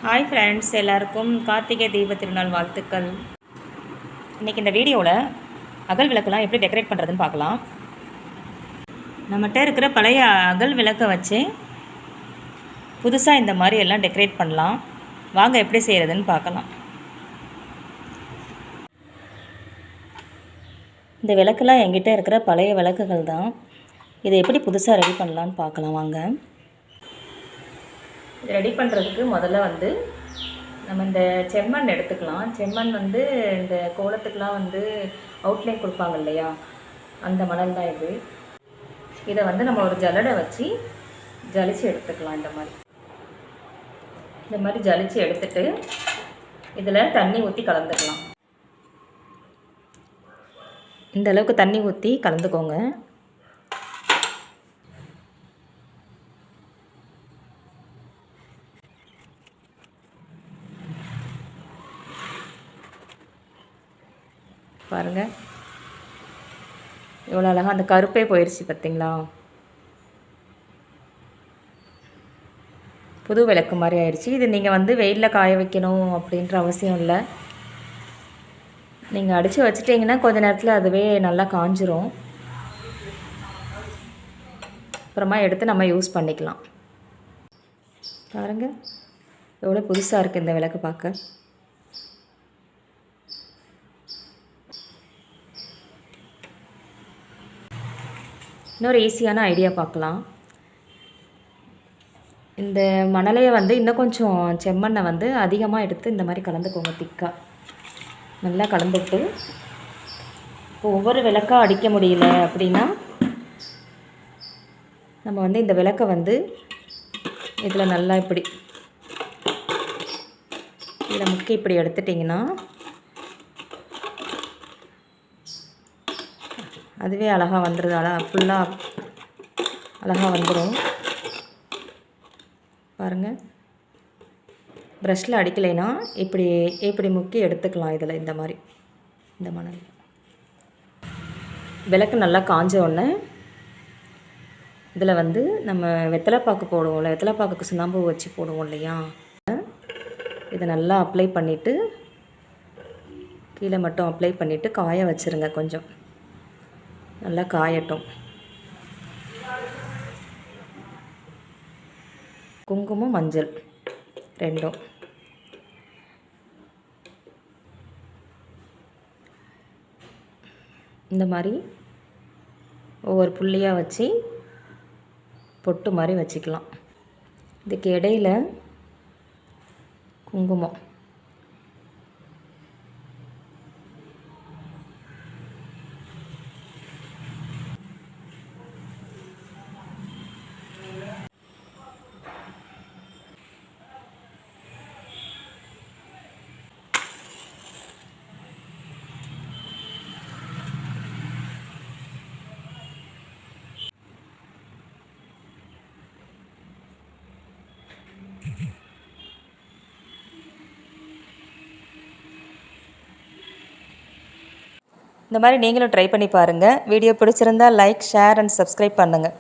Hi friends, எல்லாருக்கும் கார்த்திகை தீப திருநாள் வாழ்த்துக்கள். இன்றைக்கி இந்த வீடியோவில் அகல் விளக்கெல்லாம் எப்படி டெக்கரேட் பண்ணுறதுன்னு பார்க்கலாம். நம்மகிட்ட இருக்கிற பழைய அகல் விளக்கை வச்சு புதுசாக இந்த மாதிரி எல்லாம் டெக்கரேட் பண்ணலாம். வாங்க எப்படி செய்கிறதுன்னு பார்க்கலாம். இந்த விளக்கெல்லாம் என்கிட்ட இருக்கிற பழைய விளக்குகள் தான். இதை எப்படி புதுசாக ரெடி பண்ணலான்னு பார்க்கலாம் வாங்க. இது ரெடி பண்ணுறதுக்கு முதல்ல நம்ம இந்த செம்மண் எடுத்துக்கலாம். செம்மண் இந்த கோலத்துக்கெலாம் அவுட்லைன் கொடுப்பாங்க இல்லையா, அந்த மணல் தான் இது. இதை நம்ம ஒரு ஜல்லடை வச்சு ஜலிச்சு எடுத்துக்கலாம். இந்த மாதிரி ஜலிச்சு எடுத்துட்டு இதில் தண்ணி ஊற்றி கலந்துக்கலாம். இந்த அளவுக்கு தண்ணி ஊற்றி கலந்துக்கோங்க. பாருங்கள், எவ்வளோ அழகாக அந்த கருப்பே போயிடுச்சு பார்த்தீங்களா. புது விளக்கு மாதிரி ஆயிடுச்சு. இது நீங்கள் வெயிலில் காய வைக்கணும் அப்படின்ற அவசியம் இல்லை. நீங்கள் அடித்து வச்சிட்டிங்கன்னா கொஞ்ச நேரத்தில் அதுவே நல்லா காஞ்சிரும். அப்புறமா எடுத்து நம்ம யூஸ் பண்ணிக்கலாம். பாருங்கள், எவ்வளோ புதுசாக இருக்குது இந்த விளக்கு பார்க்க. இன்னொரு ஈஸியான ஐடியா பார்க்கலாம். இந்த மணலையை இன்னும் கொஞ்சம் செம்மண்ணை அதிகமாக எடுத்து இந்த மாதிரி கலந்துக்கோங்க. திக்காக நல்லா கலந்துட்டு, இப்போ ஒவ்வொரு விளக்காக அடிக்க முடியல அப்படின்னா நம்ம இந்த விளக்கை இதில் நல்லா இப்படி இதில் முக்கி இப்படி எடுத்துட்டிங்கன்னா அதுவே அழகாக வந்துடுது. ஃபுல்லாக அழகாக வந்துடும். பாருங்கள், ப்ரஷில் அடிக்கலைன்னா இப்படி முக்கி எடுத்துக்கலாம். இதில் இந்த மாதிரி இந்த மணல் விளக்கு நல்லா காஞ்ச உடனே இதில் நம்ம வெத்தலைப்பாக்கு போடுவோம்ல, வெத்தலைப்பாக்குக்கு சுண்ணாம்பு வச்சு போடுவோம் இல்லையா, இதை நல்லா அப்ளை பண்ணிவிட்டு கீழே மட்டும் அப்ளை பண்ணிவிட்டு காய வச்சுருங்க. கொஞ்சம் நல்லா காயட்டும். குங்குமம், மஞ்சள் ரெண்டும் இந்த மாதிரி ஒவ்வொரு புள்ளியாக வச்சு பொட்டு மாதிரி வச்சுக்கலாம். இதுக்கு இடையில் குங்குமம், இந்த மாதிரி நீங்களும் ட்ரை பண்ணி பாருங்கள். வீடியோ பிடிச்சிருந்தால் லைக், ஷேர் அண்ட் சப்ஸ்கிரைப் பண்ணுங்கள்.